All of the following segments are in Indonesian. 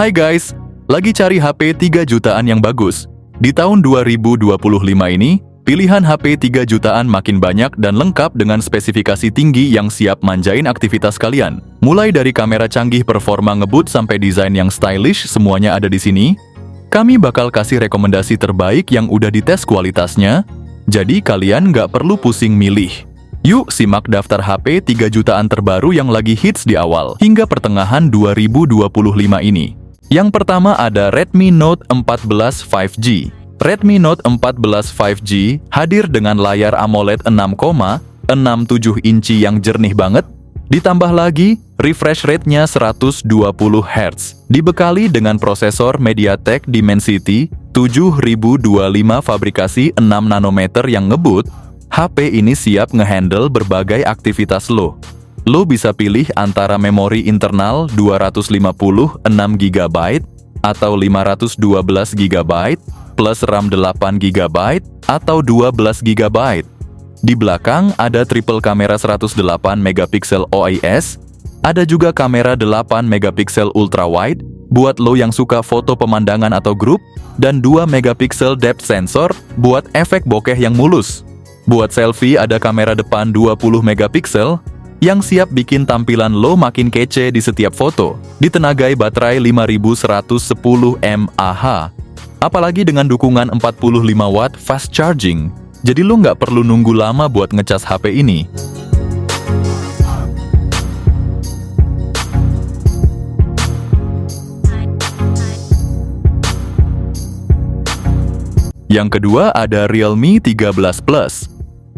Hai guys, lagi cari HP 3 jutaan yang bagus. Di tahun 2025 ini, pilihan HP 3 jutaan makin banyak dan lengkap dengan spesifikasi tinggi yang siap manjain aktivitas kalian. Mulai dari kamera canggih performa ngebut sampai desain yang stylish, semuanya ada di sini. Kami bakal kasih rekomendasi terbaik yang udah dites kualitasnya, jadi kalian nggak perlu pusing milih. Yuk simak daftar HP 3 jutaan terbaru yang lagi hits di awal hingga pertengahan 2025 ini. Yang pertama ada Redmi Note 14 5G. Redmi Note 14 5G hadir dengan layar AMOLED 6,67 inci yang jernih banget. Ditambah lagi, refresh rate-nya 120 Hz. Dibekali dengan prosesor MediaTek Dimensity 7025 fabrikasi 6 nanometer yang ngebut, HP ini siap ngehandle berbagai aktivitas lo. Lo bisa pilih antara memori internal 256GB atau 512GB plus RAM 8GB atau 12GB. Di belakang ada triple kamera 108MP OIS, ada juga kamera 8MP ultra wide buat lo yang suka foto pemandangan atau grup, dan 2MP depth sensor buat efek bokeh yang mulus. Buat selfie ada kamera depan 20MP yang siap bikin tampilan lo makin kece di setiap foto, ditenagai baterai 5110 mAh. Apalagi dengan dukungan 45 watt fast charging, jadi lo nggak perlu nunggu lama buat ngecas HP ini. Yang kedua ada Realme 13 Plus.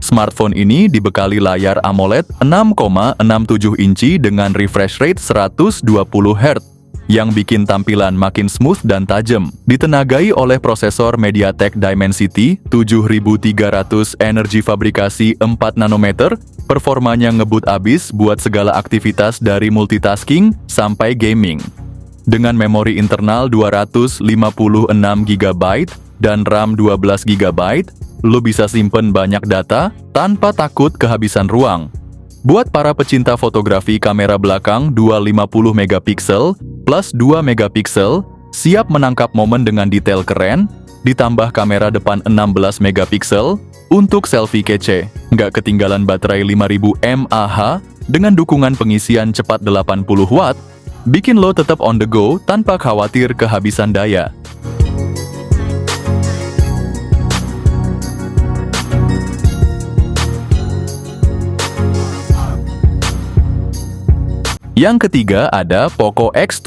Smartphone ini dibekali layar AMOLED 6,67 inci dengan refresh rate 120 Hz yang bikin tampilan makin smooth dan tajam. Ditenagai oleh prosesor MediaTek Dimensity 7300 energi fabrikasi 4 nanometer, performanya ngebut abis buat segala aktivitas dari multitasking sampai gaming. Dengan memori internal 256GB dan RAM 12GB, lo bisa simpen banyak data tanpa takut kehabisan ruang. Buat para pecinta fotografi, kamera belakang 250MP plus 2MP siap menangkap momen dengan detail keren, ditambah kamera depan 16MP untuk selfie kece. Nggak ketinggalan baterai 5000 mAh dengan dukungan pengisian cepat 80 watt, bikin lo tetap on the go tanpa khawatir kehabisan daya. Yang ketiga ada Poco X7.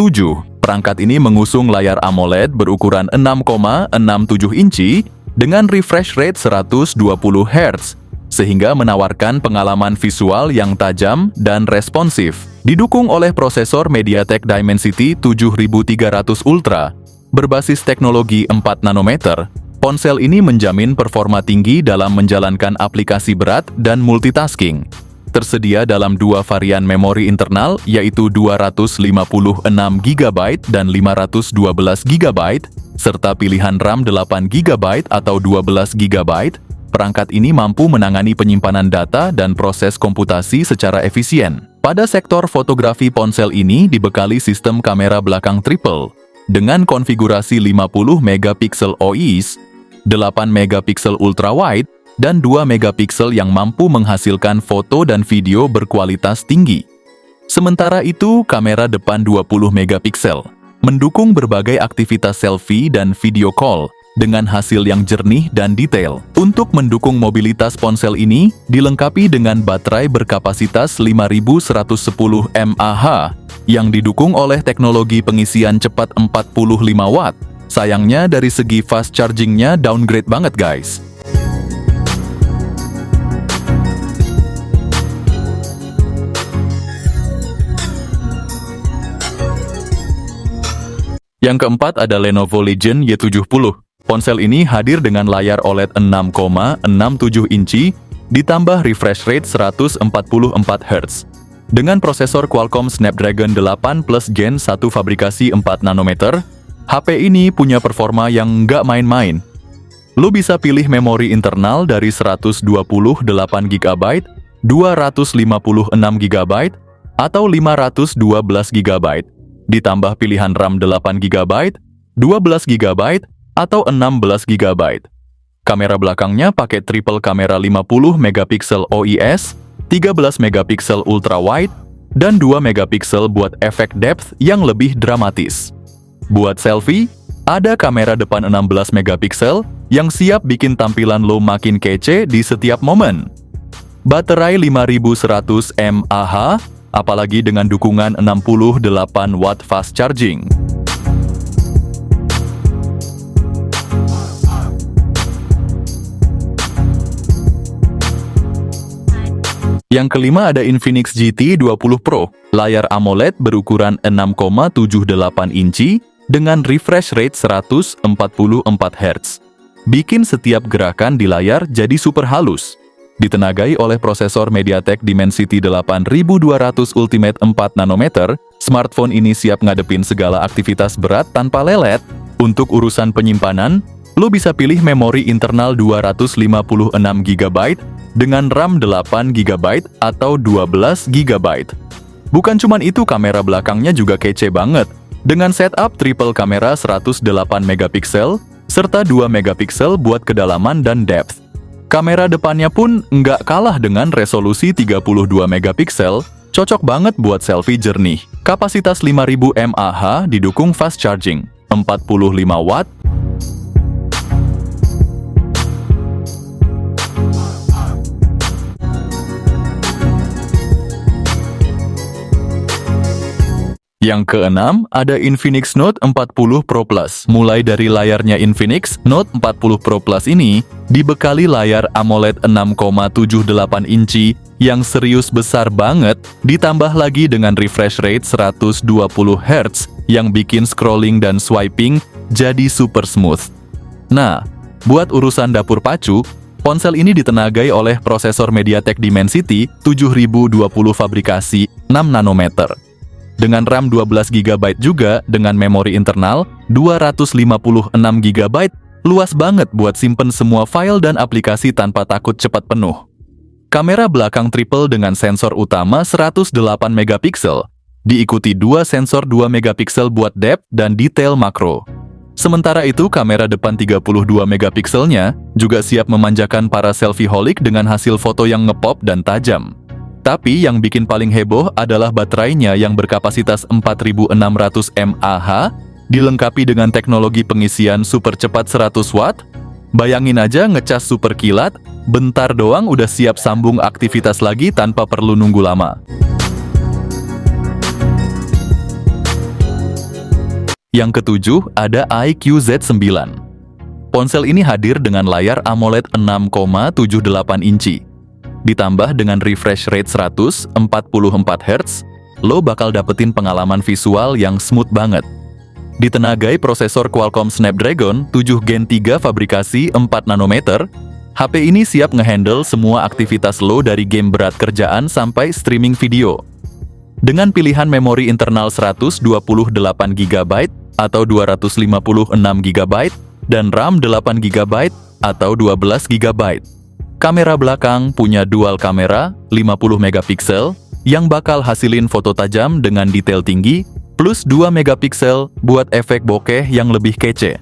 Perangkat ini mengusung layar AMOLED berukuran 6,67 inci dengan refresh rate 120 Hz, sehingga menawarkan pengalaman visual yang tajam dan responsif. Didukung oleh prosesor MediaTek Dimensity 7300 Ultra, berbasis teknologi 4 nanometer, ponsel ini menjamin performa tinggi dalam menjalankan aplikasi berat dan multitasking. Tersedia dalam dua varian memori internal, yaitu 256GB dan 512GB, serta pilihan RAM 8GB atau 12GB. Perangkat ini mampu menangani penyimpanan data dan proses komputasi secara efisien. Pada sektor fotografi, ponsel ini dibekali sistem kamera belakang triple, dengan konfigurasi 50MP OIS, 8MP ultra wide, dan 2MP yang mampu menghasilkan foto dan video berkualitas tinggi. Sementara itu, kamera depan 20MP mendukung berbagai aktivitas selfie dan video call dengan hasil yang jernih dan detail. Untuk mendukung mobilitas, ponsel ini dilengkapi dengan baterai berkapasitas 5110 mAh yang didukung oleh teknologi pengisian cepat 45 watt. Sayangnya dari segi fast chargingnya downgrade banget guys. Yang keempat ada Lenovo Legion Y70. Ponsel ini hadir dengan layar OLED 6,67 inci, ditambah refresh rate 144 Hz. Dengan prosesor Qualcomm Snapdragon 8 Plus Gen 1 fabrikasi 4 nanometer, HP ini punya performa yang nggak main-main. Lo bisa pilih memori internal dari 128GB, 256GB, atau 512GB. Ditambah pilihan RAM 8 GB, 12 GB, atau 16 GB. Kamera belakangnya pakai triple kamera 50 megapiksel OIS, 13 megapiksel ultra wide, dan 2 megapiksel buat efek depth yang lebih dramatis. Buat selfie, ada kamera depan 16 megapiksel yang siap bikin tampilan lo makin kece di setiap momen. Baterai 5100 mAh, apalagi dengan dukungan 68 watt fast charging. Yang kelima ada Infinix GT 20 Pro, layar AMOLED berukuran 6,78 inci dengan refresh rate 144 Hz. Bikin setiap gerakan di layar jadi super halus. Ditenagai oleh prosesor MediaTek Dimensity 8200 Ultimate 4 nanometer, smartphone ini siap ngadepin segala aktivitas berat tanpa lelet. Untuk urusan penyimpanan, lo bisa pilih memori internal 256 GB dengan RAM 8 GB atau 12 GB. Bukan cuman itu, kamera belakangnya juga kece banget, dengan setup triple kamera 108 megapiksel, serta 2 megapiksel buat kedalaman dan depth. Kamera depannya pun nggak kalah dengan resolusi 32 megapiksel, cocok banget buat selfie jernih. Kapasitas 5000 mAh didukung fast charging, 45 watt, Yang keenam, ada Infinix Note 40 Pro Plus. Mulai dari layarnya Infinix Note 40 Pro Plus ini dibekali layar AMOLED 6,78 inci yang serius besar banget, ditambah lagi dengan refresh rate 120 Hz yang bikin scrolling dan swiping jadi super smooth. Nah, buat urusan dapur pacu, ponsel ini ditenagai oleh prosesor MediaTek Dimensity 7020 fabrikasi 6 nanometer. Dengan RAM 12 GB juga dengan memori internal 256 GB, luas banget buat simpen semua file dan aplikasi tanpa takut cepat penuh. Kamera belakang triple dengan sensor utama 108 megapiksel, diikuti 2 sensor 2 megapiksel buat depth dan detail makro. Sementara itu, kamera depan 32 megapikselnya juga siap memanjakan para selfie-holic dengan hasil foto yang ngepop dan tajam. Tapi yang bikin paling heboh adalah baterainya yang berkapasitas 4600 mAh, dilengkapi dengan teknologi pengisian super cepat 100 watt. Bayangin aja ngecas super kilat, bentar doang udah siap sambung aktivitas lagi tanpa perlu nunggu lama. Yang ketujuh ada iQOO Z9. Ponsel ini hadir dengan layar AMOLED 6,78 inci. Ditambah dengan refresh rate 144 Hz, lo bakal dapetin pengalaman visual yang smooth banget. Ditenagai prosesor Qualcomm Snapdragon 7 Gen 3 fabrikasi 4 nanometer, HP ini siap ngehandle semua aktivitas lo dari game berat kerjaan sampai streaming video. Dengan pilihan memori internal 128 GB atau 256 GB dan RAM 8 GB atau 12 GB. Kamera belakang punya dual kamera 50 megapiksel yang bakal hasilin foto tajam dengan detail tinggi, plus 2 megapiksel buat efek bokeh yang lebih kece.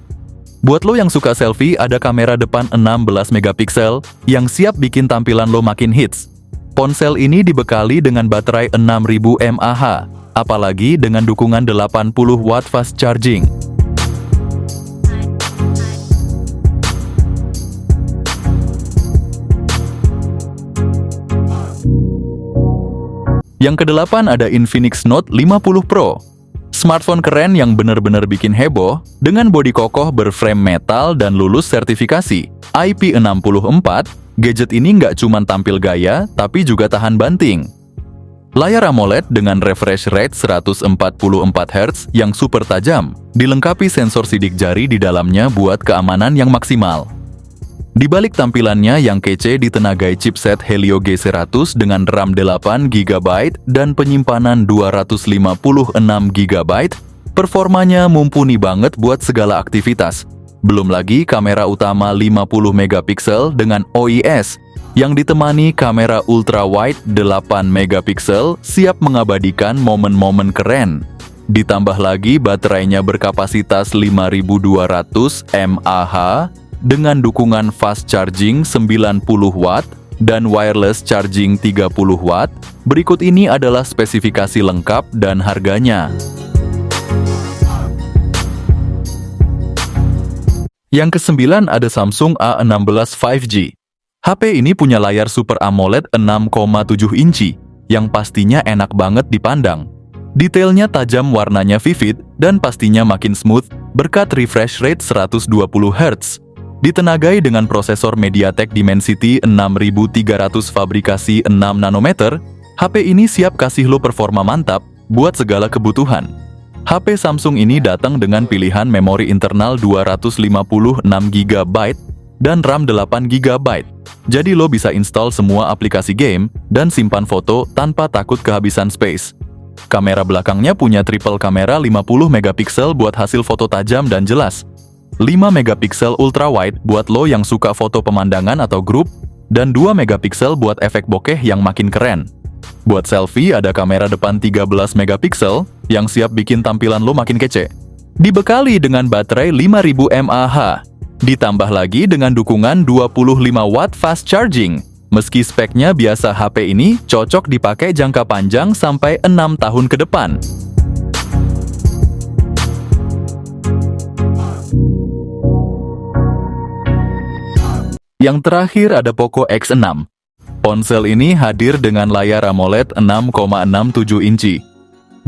Buat lo yang suka selfie, ada kamera depan 16 megapiksel yang siap bikin tampilan lo makin hits. Ponsel ini dibekali dengan baterai 6000 mAh, apalagi dengan dukungan 80 watt fast charging. Yang kedelapan ada Infinix Note 50 Pro. Smartphone keren yang bener-bener bikin heboh, dengan bodi kokoh berframe metal dan lulus sertifikasi IP64, gadget ini nggak cuma tampil gaya, tapi juga tahan banting. Layar AMOLED dengan refresh rate 144 Hz yang super tajam, dilengkapi sensor sidik jari di dalamnya buat keamanan yang maksimal. Di balik tampilannya yang kece ditenagai chipset Helio G100 dengan RAM 8 GB dan penyimpanan 256 GB, performanya mumpuni banget buat segala aktivitas. Belum lagi kamera utama 50 megapiksel dengan OIS yang ditemani kamera ultra wide 8 megapiksel siap mengabadikan momen-momen keren. Ditambah lagi baterainya berkapasitas 5200 mAh dengan dukungan fast charging 90 watt dan wireless charging 30 watt. Berikut ini adalah spesifikasi lengkap dan harganya. Yang ke-9 ada Samsung A16 5G. HP ini punya layar Super AMOLED 6,7 inci, yang pastinya enak banget dipandang. Detailnya tajam, warnanya vivid, dan pastinya makin smooth berkat refresh rate 120 Hz. Ditenagai dengan prosesor MediaTek Dimensity 6300 fabrikasi 6 nanometer, HP ini siap kasih lo performa mantap buat segala kebutuhan. HP Samsung ini datang dengan pilihan memori internal 256GB dan RAM 8GB. Jadi lo bisa install semua aplikasi game dan simpan foto tanpa takut kehabisan space. Kamera belakangnya punya triple kamera 50MP buat hasil foto tajam dan jelas, 5MP ultra wide buat lo yang suka foto pemandangan atau grup, dan 2MP buat efek bokeh yang makin keren. Buat selfie ada kamera depan 13MP yang siap bikin tampilan lo makin kece. Dibekali dengan baterai 5000 mAh. Ditambah lagi dengan dukungan 25 watt fast charging. Meski speknya biasa, HP ini cocok dipakai jangka panjang sampai 6 tahun ke depan. Yang terakhir ada Poco X6. Ponsel ini hadir dengan layar AMOLED 6,67 inci.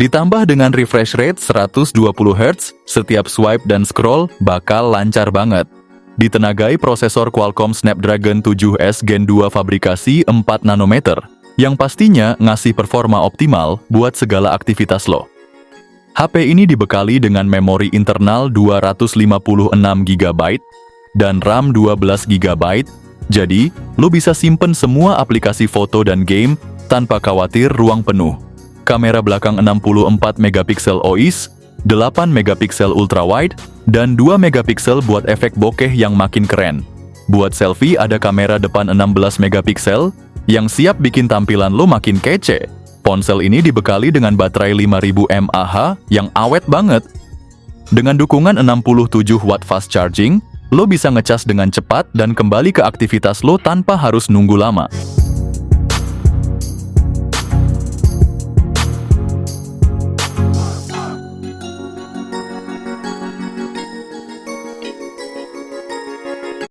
Ditambah dengan refresh rate 120 Hz, setiap swipe dan scroll bakal lancar banget. Ditenagai prosesor Qualcomm Snapdragon 7S Gen 2 fabrikasi 4 nanometer, yang pastinya ngasih performa optimal buat segala aktivitas lo. HP ini dibekali dengan memori internal 256GB dan RAM 12GB, jadi lo bisa simpen semua aplikasi foto dan game tanpa khawatir ruang penuh. Kamera belakang 64MP OIS, 8MP ultra wide, dan 2MP buat efek bokeh yang makin keren. Buat selfie ada kamera depan 16MP yang siap bikin tampilan lo makin kece. Ponsel ini dibekali dengan baterai 5000 mAh yang awet banget. Dengan dukungan 67 watt fast charging, lo bisa ngecas dengan cepat dan kembali ke aktivitas lo tanpa harus nunggu lama.